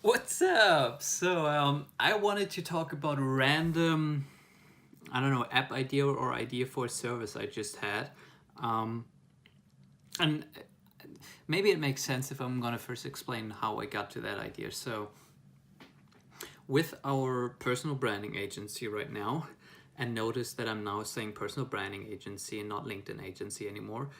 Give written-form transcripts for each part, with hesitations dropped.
What's up? I wanted to talk about a random, I don't know, app idea or idea for a service I just had. Um, and maybe it makes sense if I'm gonna first explain how I got to that idea. So, with our personal branding agency right now, and notice that I'm now saying personal branding agency and not LinkedIn agency anymore.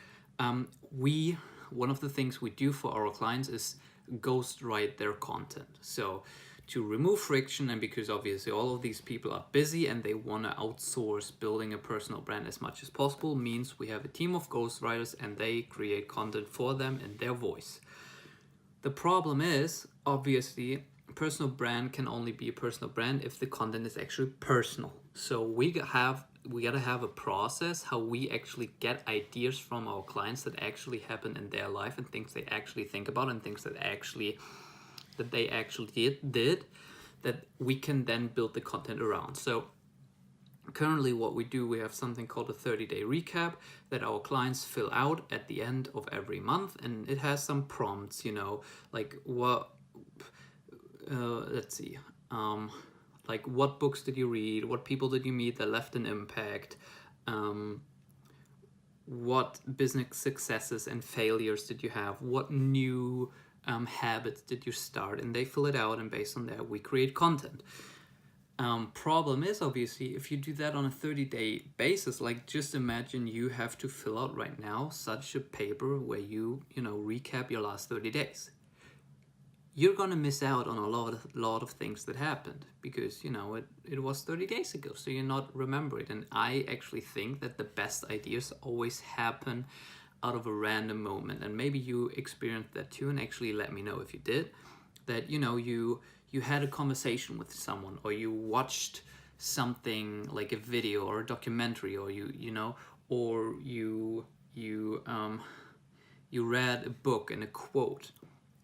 We One of the things we do for our clients is ghostwrite their content. So to remove friction, and because obviously all of these people are busy and they want to outsource building a personal brand as much as possible, means we have a team of ghostwriters and they create content for them in their voice. The problem is, obviously, personal brand can only be a personal brand if the content is actually personal. So we gotta have a process how we actually get ideas from our clients that actually happen in their life and things they actually think about and things that they actually did that we can then build the content around. So currently what we do, we have something called a 30-day recap that our clients fill out at the end of every month, and it has some prompts, like let's see, like what books did you read, what people did you meet that left an impact, um, what business successes and failures did you have, what new habits did you start, and they fill it out, and based on that we create content. Problem is, obviously, if you do that on a 30-day basis, like just imagine you have to fill out right now such a paper where you recap your last 30 days. You're gonna miss out on a lot of things that happened because it was 30 days ago, so you're not remember it. And I actually think that the best ideas always happen out of a random moment, and maybe you experienced that too, and actually let me know if you did. That you had a conversation with someone, or you watched something like a video or a documentary, or or you read a book and a quote,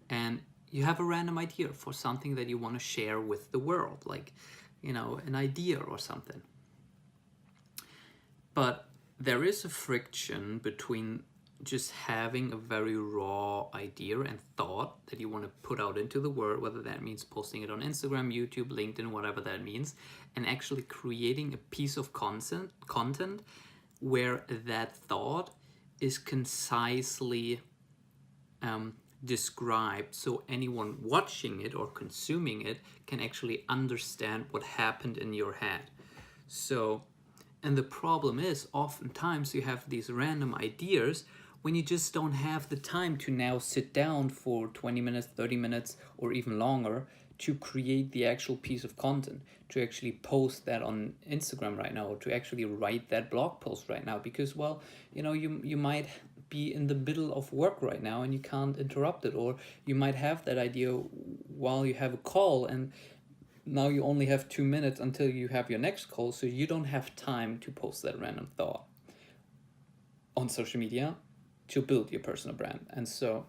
and you have a random idea for something that you want to share with the world, like an idea or something. But there is a friction between just having a very raw idea and thought that you want to put out into the world, whether that means posting it on Instagram, YouTube, LinkedIn, whatever that means, and actually creating a piece of content where that thought is concisely described, so anyone watching it or consuming it can actually understand what happened in your head. So, and the problem is, oftentimes you have these random ideas when you just don't have the time to now sit down for 20 minutes, 30 minutes, or even longer to create the actual piece of content, to actually post that on Instagram right now, or to actually write that blog post right now. Because, well, you might be in the middle of work right now and you can't interrupt it, or you might have that idea while you have a call, and now you only have 2 minutes until you have your next call, so you don't have time to post that random thought on social media to build your personal brand. And so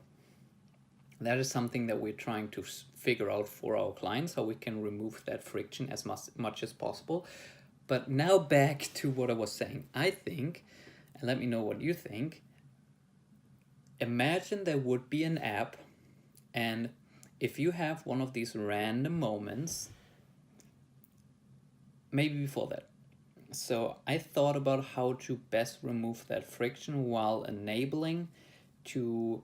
that is something that we're trying to figure out for our clients, how we can remove that friction as much as possible. But now back to what I was saying. I think, and let me know what you think, imagine there would be an app, and if you have one of these random moments, maybe before that. So I thought about how to best remove that friction while enabling to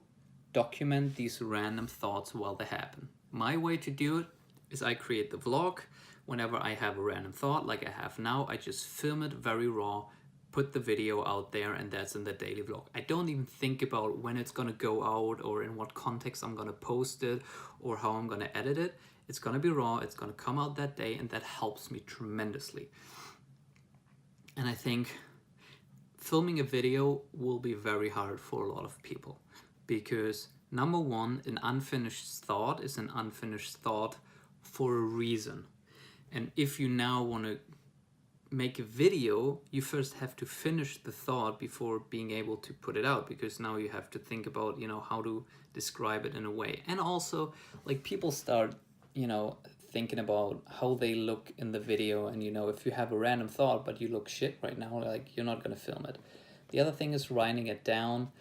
document these random thoughts while they happen. My way to do it is I create the vlog. Whenever I have a random thought like I have now, I just film it very raw, put the video out there, and that's in the daily vlog. I don't even think about when it's gonna go out or in what context I'm gonna post it or how I'm gonna edit it. It's gonna be raw, it's gonna come out that day, and that helps me tremendously. And I think filming a video will be very hard for a lot of people because, number one, an unfinished thought is an unfinished thought for a reason. And if you now want to make a video, you first have to finish the thought before being able to put it out, because now you have to think about how to describe it in a way. And also, like, people start thinking about how they look in the video, and if you have a random thought but you look shit right now, like, you're not going to film it. The other thing is writing it down.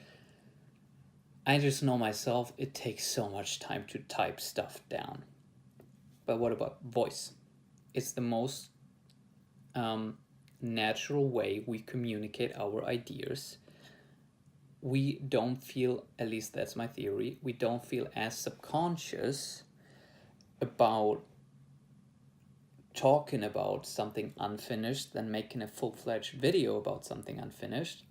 I just know myself, it takes so much time to type stuff down. But what about voice? It's the most natural way we communicate our ideas. We don't feel, at least that's my theory, we don't feel as subconscious about talking about something unfinished than making a full-fledged video about something unfinished.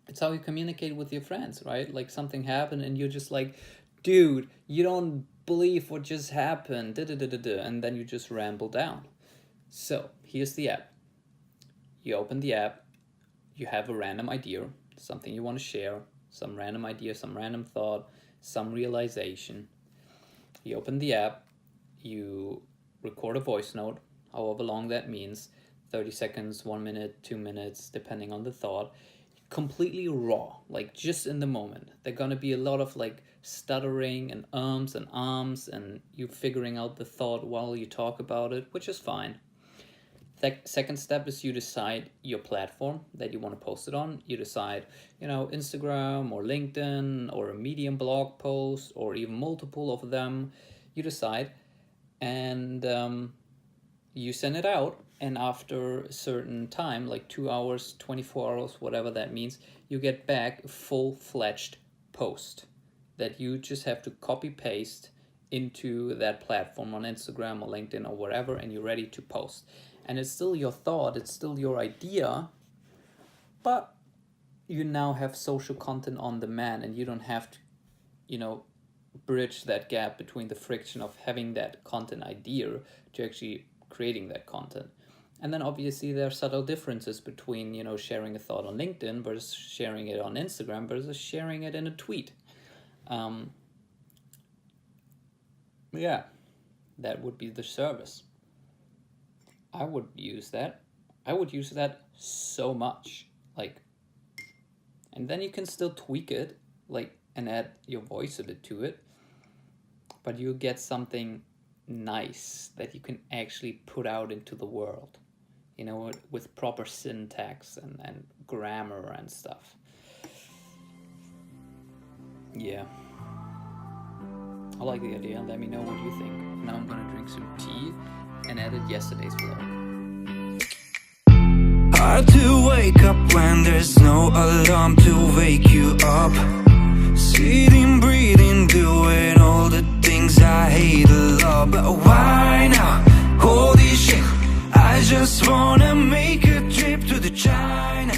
It's how you communicate with your friends, right? Like something happened and you're just like, dude, you don't believe what just happened, and then you just ramble down. So here's the app. You open the app, you have a random idea, something you want to share, some random idea, some random thought, some realization. You open the app, you record a voice note, however long that means, 30 seconds, 1 minute, 2 minutes, depending on the thought. Completely raw, like just in the moment. There's gonna be a lot of like stuttering and ums and ahs and you figuring out the thought while you talk about it, which is fine. Second step is you decide your platform that you want to post it on. You decide, Instagram or LinkedIn or a Medium blog post or even multiple of them. You decide and you send it out. And after a certain time, like 2 hours, 24 hours, whatever that means, you get back a full-fledged post that you just have to copy paste into that platform on Instagram or LinkedIn or wherever, and you're ready to post. And it's still your thought, it's still your idea, but you now have social content on demand and you don't have to, bridge that gap between the friction of having that content idea to actually creating that content. And then obviously there are subtle differences between, sharing a thought on LinkedIn versus sharing it on Instagram versus sharing it in a tweet. Yeah, that would be the service. I would use that. I would use that so much. And then you can still tweak it, and add your voice a bit to it. But you get something nice that you can actually put out into the world, with proper syntax and grammar and stuff. Yeah. I like the idea. Let me know what you think. Now I'm gonna drink some tea and edit yesterday's vlog. Hard to wake up when there's no alarm to wake you up. Sitting, breathing, doing all the things I hate a lot. But why now? Holy shit, I just wanna make a trip to the China.